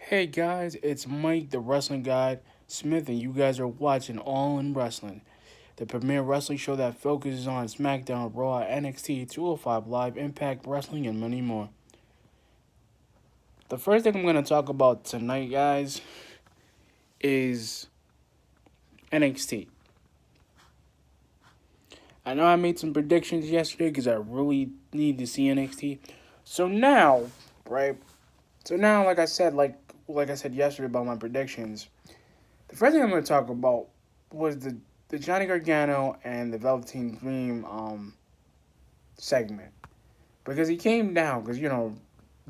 Hey guys, it's Mike, the Wrestling Guy Smith, and you guys are watching All In Wrestling, the premier wrestling show that focuses on SmackDown, Raw, NXT, 205 Live, Impact Wrestling, and many more. The first thing I'm going to talk about tonight, guys, is NXT. I know I made some predictions yesterday because I really need to see NXT. So now, right? So now, like I said yesterday about my predictions, the first thing I'm going to talk about was the Johnny Gargano and the Velveteen Dream segment because he came down because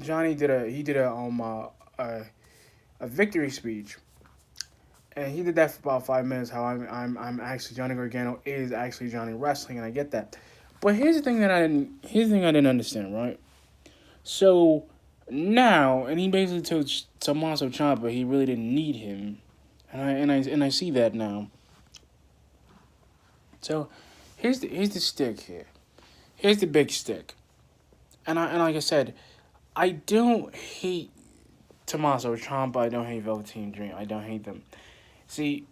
Johnny did a victory speech, and he did that for about 5 minutes. How I'm actually Johnny Gargano is actually Johnny Wrestling, and I get that. But here's the thing I didn't understand, right? So now, and he basically told Tommaso Ciampa he really didn't need him, and I see that now. So here's the stick here. Here's the big stick. And like I said, I don't hate Tommaso Ciampa. I don't hate Velveteen Dream. I don't hate them. See,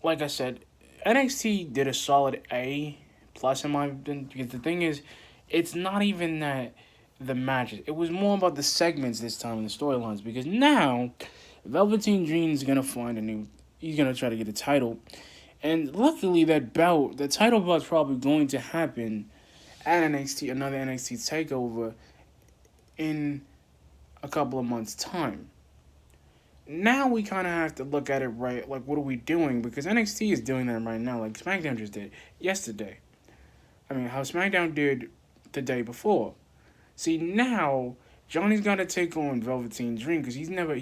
like I said, NXT did a solid A plus in my opinion because the thing is, it's not even that the matches. It was more about the segments this time in the storylines because now Velveteen Dream is gonna find a new. He's gonna try to get a title, and luckily that bout, the title bout's probably going to happen at NXT, another NXT takeover in a couple of months' time. Now we kind of have to look at it right, like what are we doing? Because NXT is doing that right now, like SmackDown just did yesterday. I mean, how SmackDown did the day before. See now, Johnny's got to take on Velveteen Dream because he's never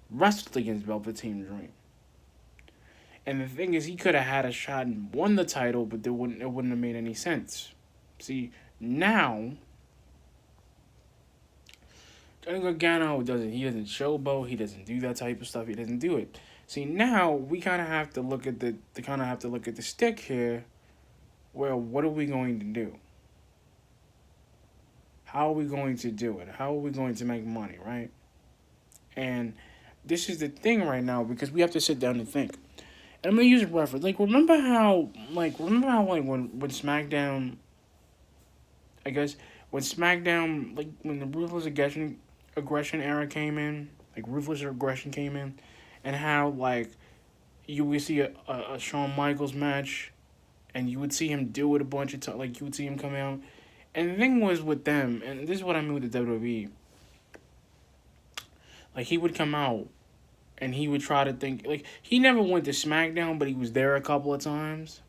wrestled against Velveteen Dream. And the thing is, he could have had a shot and won the title, but it wouldn't have made any sense. See now, Johnny Gargano doesn't showboat, he doesn't do that type of stuff, he doesn't do it. See now we kinda have to look at the stick here where what are we going to do? How are we going to do it? How are we going to make money, right? And this is the thing right now because we have to sit down and think. And I'm gonna use a reference. Remember how when SmackDown, I guess when SmackDown, like when the Ruthless Aggression era came in, like Ruthless Aggression came in, and how like you would see a Shawn Michaels match, and you would see him do it a bunch of times. Like you would see him come out, and the thing was with them, and this is what I mean with the WWE. Like he would come out, and he would try to think like he never went to SmackDown, but he was there a couple of times.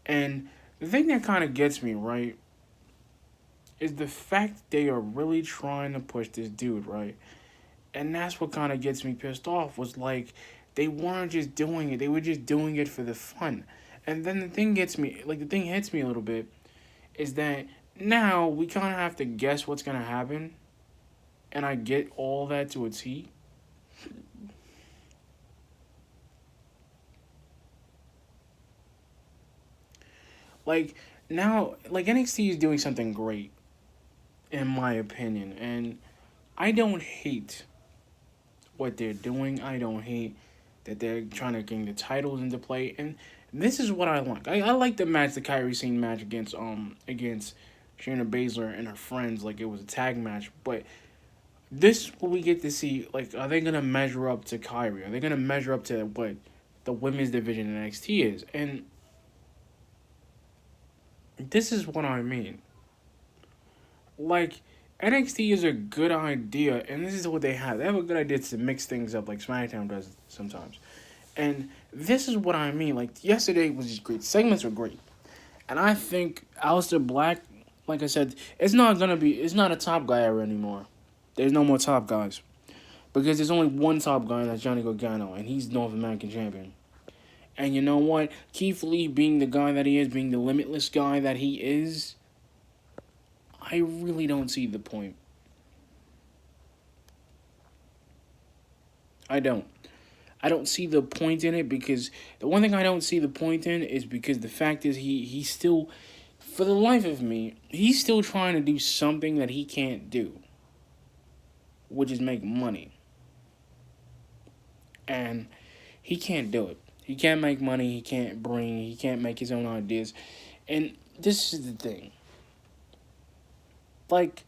And the thing that kind of gets me right is the fact they are really trying to push this dude right, and that's what kind of gets me pissed off. Was like they weren't just doing it; they were just doing it for the fun. And then the thing hits me a little bit, is that now we kind of have to guess what's gonna happen, and I get all that to a T. Like now, like NXT is doing something great, in my opinion, and I don't hate what they're doing. I don't hate that they're trying to bring the titles into play, and this is what I like. I like the match, the Kyrie Sane match against Shayna Baszler and her friends, like it was a tag match. But this what we get to see. Like, are they gonna measure up to Kyrie? Are they gonna measure up to what the women's division in NXT is? And this is what I mean. Like NXT is a good idea, and this is what they have. They have a good idea to mix things up, like SmackDown does sometimes. And this is what I mean. Like yesterday was just great. Segments were great, and I think Aleister Black, like I said, it's not a top guy era anymore. There's no more top guys because there's only one top guy, and that's Johnny Gargano, and he's North American champion. And you know what? Keith Lee being the guy that he is, being the limitless guy that he is, I really don't see the point. I don't. I don't see the point in it because the one thing I don't see the point in is because the fact is he's still, for the life of me, he's still trying to do something that he can't do. which is make money. And he can't do it. He can't make money. He can't make his own ideas. And this is the thing. Like,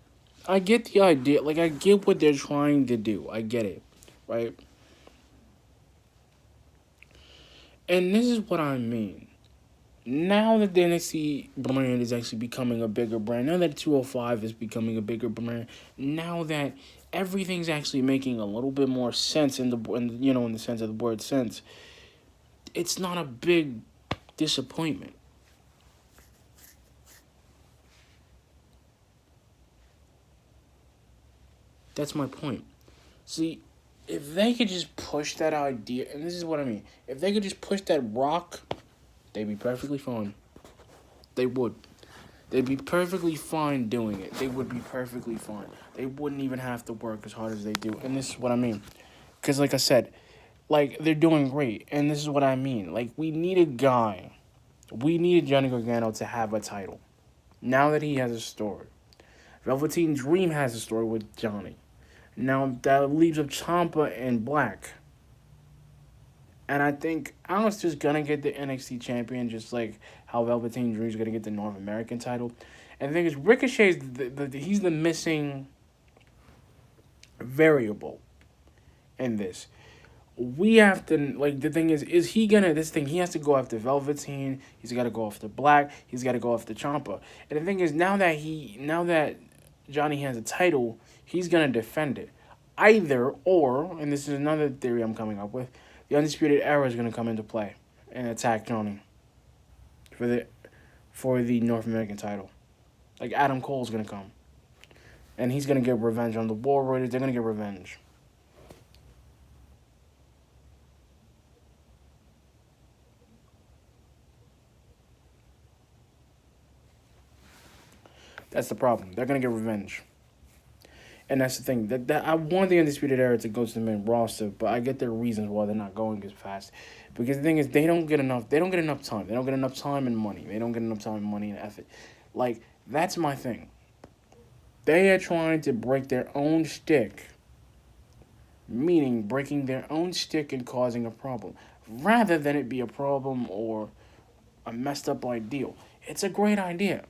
I get the idea. Like, I get what they're trying to do. I get it. Right? And this is what I mean. Now that the NXT brand is actually becoming a bigger brand, now that 205 is becoming a bigger brand, now that everything's actually making a little bit more sense in the sense of the word sense, it's not a big disappointment. That's my point. See, if they could just push that idea, and this is what I mean, if they could just push that rock, they'd be perfectly fine. They would. They'd be perfectly fine doing it. They would be perfectly fine. They wouldn't even have to work as hard as they do. And this is what I mean. Because, like I said, like, they're doing great. And this is what I mean. Like, we need a guy. We needed Johnny Gargano to have a title. Now that he has a story. Velveteen Dream has a story with Johnny. Now that leaves up Ciampa and Black. And I think Alistair's gonna get the NXT champion, just like how Velveteen Dream's gonna get the North American title. And the thing is, Ricochet's he's the missing variable in this. We have to, like, the thing is he gonna, this thing, he has to go after Velveteen, he's got to go after Black, he's got to go after Ciampa. And the thing is, now that Johnny has a title, he's gonna defend it. Either or, and this is another theory I'm coming up with, the Undisputed Era is gonna come into play and attack Johnny for the North American title. Like, Adam Cole's gonna come. And he's gonna get revenge on the War Raiders. They're gonna get revenge. That's the problem. They're gonna get revenge. And that's the thing. That I want the Undisputed Era to go to the main roster, but I get their reasons why they're not going as fast. Because the thing is, they don't get enough time. They don't get enough time and money. They don't get enough time and money and effort. Like, that's my thing. They are trying to break their own stick, meaning breaking their own stick and causing a problem, rather than it be a problem or a messed up ideal. It's a great idea.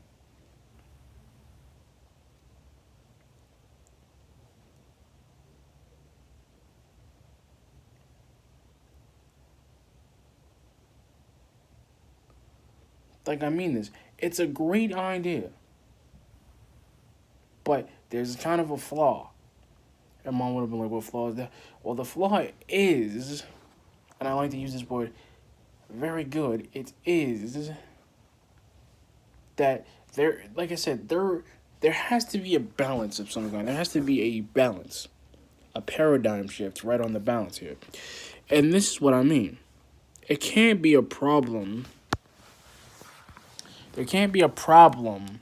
Like, I mean this. It's a great idea. But there's kind of a flaw. And mom would have been like, what flaw is that? Well, the flaw is, and I like to use this word very good, it is that like I said, there has to be a balance of some kind. There has to be a balance. A paradigm shift right on the balance here. And this is what I mean. It can't be a problem. There can't be a problem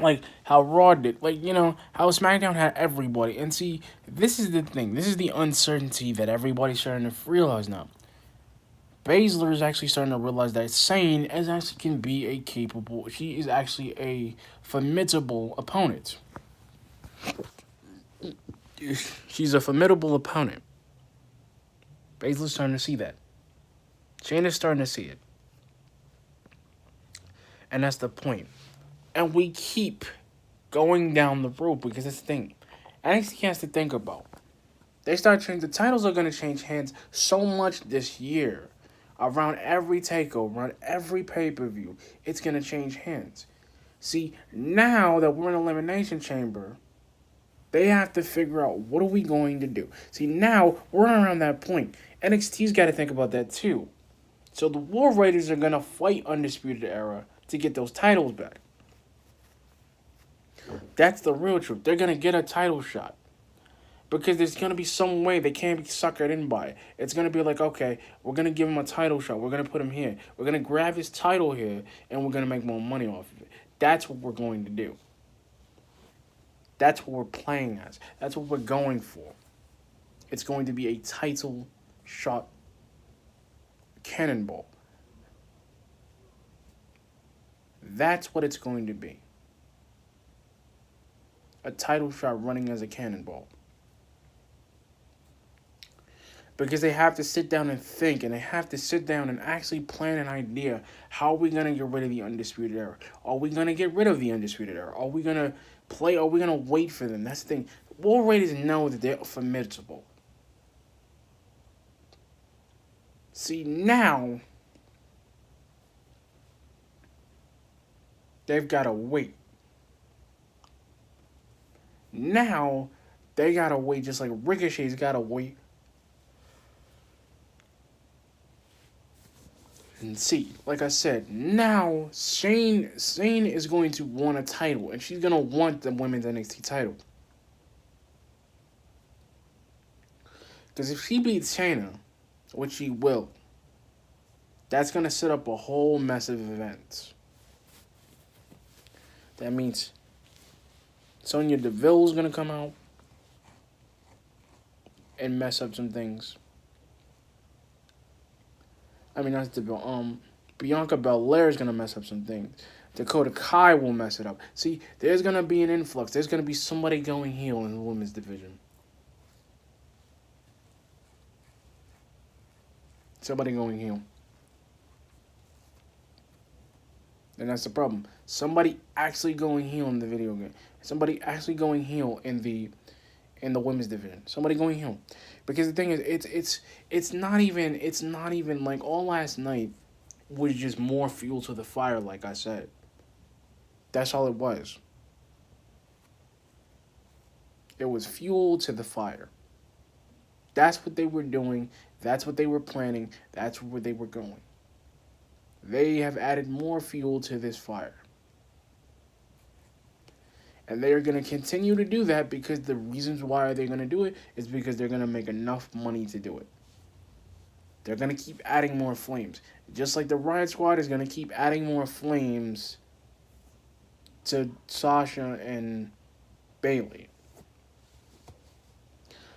like how Raw did, like, how SmackDown had everybody. And see, this is the thing. This is the uncertainty that everybody's starting to realize now. Baszler is actually starting to realize that Sane is actually can be a capable. She is actually a formidable opponent. She's a formidable opponent. Baszler's starting to see that. Shane is starting to see it. And that's the point. And we keep going down the road because that's the thing. NXT has to think about. They start changing. The titles are going to change hands so much this year. Around every takeover, around every pay-per-view, it's going to change hands. See, now that we're in Elimination Chamber, they have to figure out what are we going to do. See, now we're around that point. NXT's got to think about that too. So the War Raiders are going to fight Undisputed Era to get those titles back. That's the real truth. They're going to get a title shot. Because there's going to be some way they can't be suckered in by it. It's going to be like, okay, we're going to give him a title shot. We're going to put him here. We're going to grab his title here, and we're going to make more money off of it. That's what we're going to do. That's what we're playing as. That's what we're going for. It's going to be a title shot cannonball. That's what it's going to be. a title shot running as a cannonball. Because they have to sit down and think, and they have to sit down and actually plan an idea. How are we going to get rid of the Undisputed Era? Are we going to get rid of the Undisputed Era? Are we going to play? Are we going to wait for them? That's the thing. War Raiders know that they're formidable. See, now they've got to wait. Now they got to wait, just like Ricochet's got to wait. And see, like I said, now Shane is going to want a title, and she's gonna want the women's NXT title. Because if she beats Shayna, which she will, that's gonna set up a whole mess of events. That means Sonya Deville's gonna come out and mess up some things. I mean, that's Deville. Bianca Belair is gonna mess up some things. Dakota Kai will mess it up. See, there's gonna be an influx. There's gonna be somebody going heel in the women's division. Somebody going heel. And that's the problem. Somebody actually going heel in the video game. Somebody actually going heel in the women's division. Somebody going heel. Because the thing is, it's not even like all last night was just more fuel to the fire, like I said. That's all it was. It was fuel to the fire. That's what they were doing. That's what they were planning. That's where they were going. They have added more fuel to this fire. And they're going to continue to do that because the reasons why they're going to do it is because they're going to make enough money to do it. They're going to keep adding more flames. Just like the Riot Squad is going to keep adding more flames to Sasha and Bayley.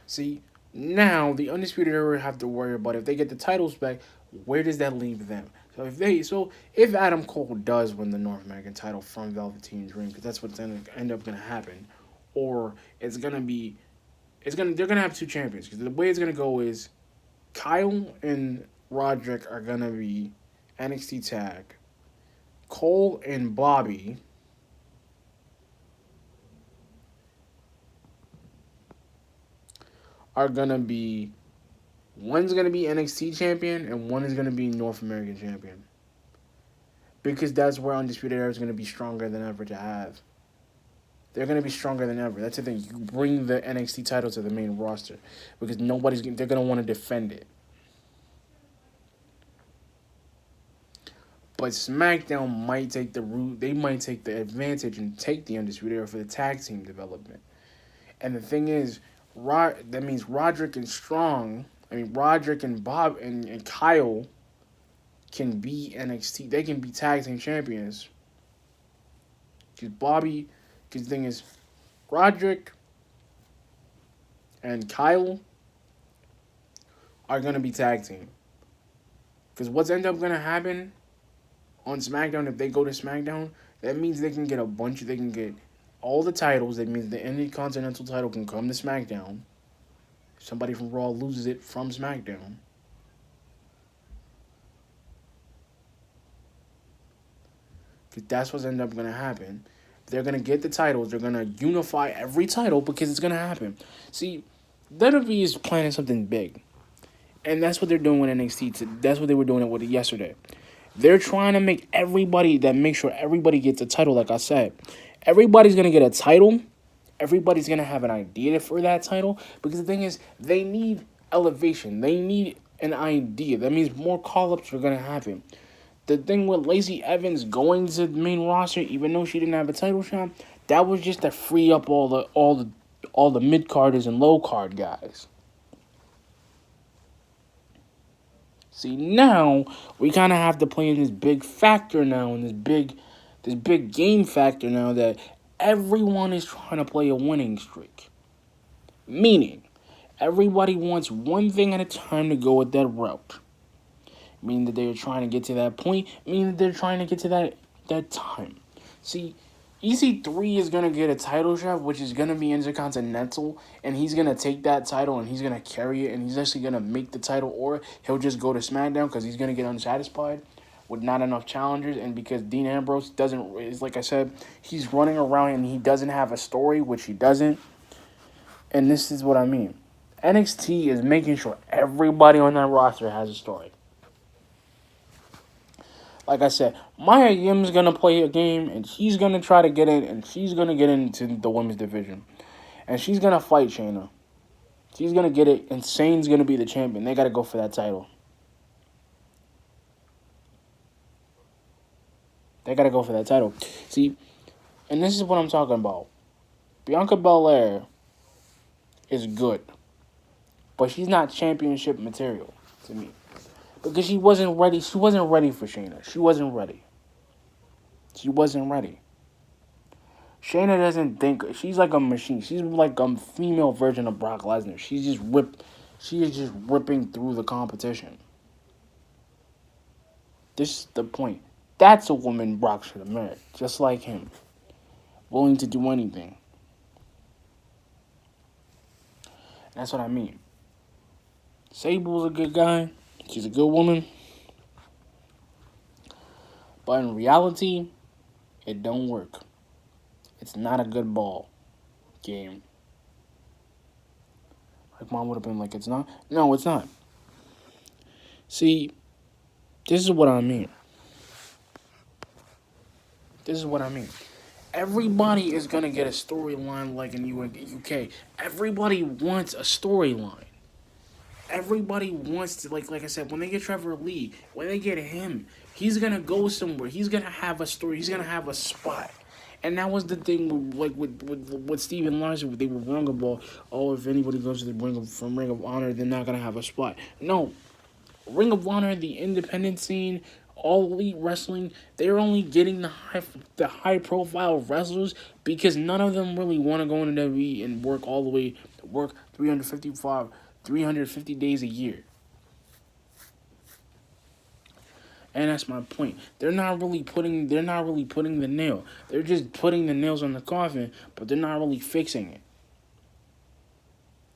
See, now the Undisputed Era have to worry about if they get the titles back, where does that leave them? So if Adam Cole does win the North American title from Velveteen Dream, because that's what's going to end up going to happen, or they're going to have two champions. Because the way it's going to go is Kyle and Roderick are going to be NXT tag. Cole and Bobby are going to be, one's going to be NXT champion and one is going to be North American champion. Because that's where Undisputed Era is going to be stronger than ever to have. They're going to be stronger than ever. That's the thing. You bring the NXT title to the main roster because they're going to want to defend it. But SmackDown might take the route. They might take the advantage and take the Undisputed Era for the tag team development. And the thing is, that means Roderick and Bob and Kyle can be NXT. They can be tag team champions. Because the thing is, Roderick and Kyle are going to be tag team. Because what's end up going to happen on SmackDown, if they go to SmackDown, that means they can get all the titles. That means the Intercontinental title can come to SmackDown. Somebody from Raw loses it from SmackDown. Because that's what's end up going to happen. They're going to get the titles. They're going to unify every title because it's going to happen. See, WWE is planning something big. And that's what they're doing with NXT. That's what they were doing with it yesterday. They're trying to make sure everybody gets a title, like I said. Everybody's going to get a title. Everybody's going to have an idea for that title. Because the thing is, they need elevation. They need an idea. That means more call-ups are going to happen. The thing with Lacey Evans going to the main roster, even though she didn't have a title shot, that was just to free up all the mid-carders and low-card guys. See, now we kind of have to play in this big factor now, and this big game factor now that everyone is trying to play a winning streak. Meaning, everybody wants one thing at a time to go with that route. Meaning that they're trying to get to that point, meaning that they're trying to get to that time. See, EC3 is going to get a title shot, which is going to be Intercontinental, and he's going to take that title and he's going to carry it, and he's actually going to make the title, or he'll just go to SmackDown because he's going to get unsatisfied with not enough challengers, and because Dean Ambrose doesn't, is like I said, he's running around and he doesn't have a story, which he doesn't, and this is what I mean. NXT is making sure everybody on that roster has a story. Like I said, Maya Yim's going to play a game, and she's going to try to get in, and she's going to get into the women's division. And she's going to fight Shayna. She's going to get it, and Sane's going to be the champion. They got to go for that title. They got to go for that title. See, and this is what I'm talking about. Bianca Belair is good, but she's not championship material to me. Because she wasn't ready. She wasn't ready for Shayna. She wasn't ready. She wasn't ready. Shayna doesn't think. She's like a machine. She's like a female version of Brock Lesnar. She is just ripping through the competition. This is the point. That's a woman Brock should have married. Just like him. Willing to do anything. That's what I mean. Sable's a good guy. She's a good woman. But in reality, it don't work. It's not a good ball game. Like mom would have been like, it's not? No, it's not. See, this is what I mean. This is what I mean. Everybody is going to get a storyline like in UK. Everybody wants a storyline. Everybody wants to, like I said, when they get Trevor Lee, when they get him, he's going to go somewhere. He's going to have a story. He's going to have a spot. And that was the thing with Steven Larson. They were wrong about, if anybody goes to the Ring of Honor, they're not going to have a spot. No. Ring of Honor, the independent scene, All Elite Wrestling, they're only getting the high profile wrestlers because none of them really want to go into WWE and work all the way, work 350 days a year. And that's my point. They're not really putting the nail. They're just putting the nails on the coffin, but they're not really fixing it.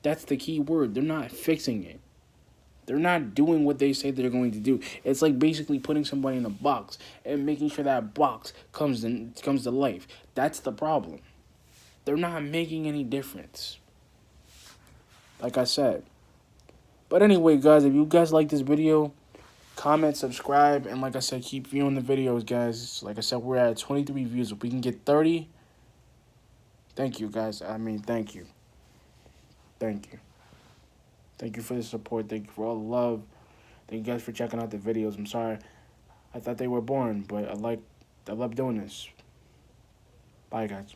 That's the key word. They're not fixing it. They're not doing what they say they're going to do. It's like basically putting somebody in a box and making sure that box comes to life. That's the problem. They're not making any difference. Like I said. But anyway, guys, if you guys like this video, comment, subscribe, and like I said, keep viewing the videos, guys. Like I said, we're at 23 views. If we can get 30, thank you, guys. Thank you. Thank you. Thank you for the support. Thank you for all the love. Thank you guys for checking out the videos. I'm sorry. I thought they were boring, but I love doing this. Bye, guys.